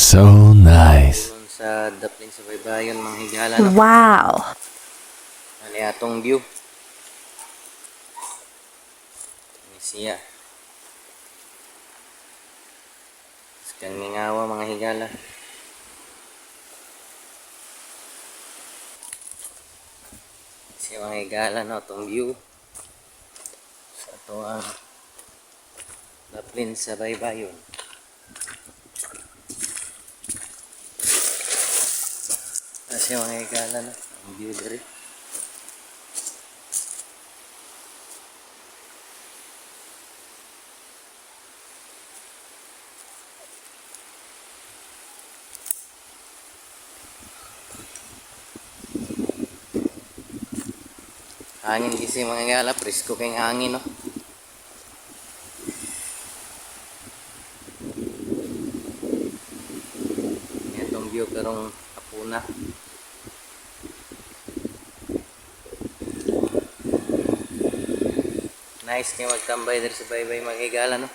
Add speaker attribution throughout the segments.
Speaker 1: So nice.
Speaker 2: Doon sa daplin sa baybayon, mga higala no.
Speaker 3: Wow.
Speaker 2: Ano atong view? Ini siya. Sekarang mingawa mga higala. Siya mga higala no, itong view. Sa ito ang daplin sa baybayon. Kasi mga higala no, ang view dari. Hangin kasi mga higala, presko kayong hangin no. Itong view karong hapuna. Nice kayo magtambay dito sa baybay mga higala no.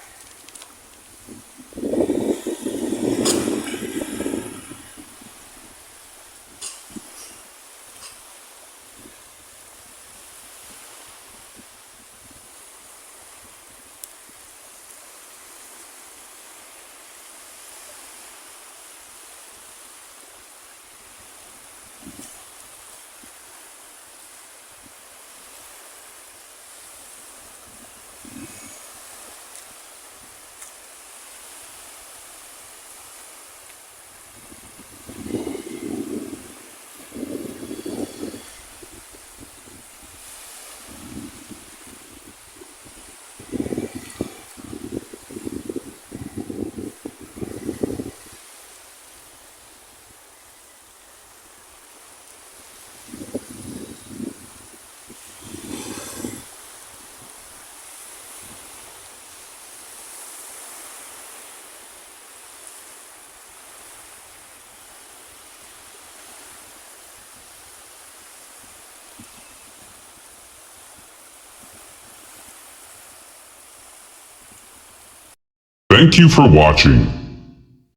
Speaker 4: Thank you for watching.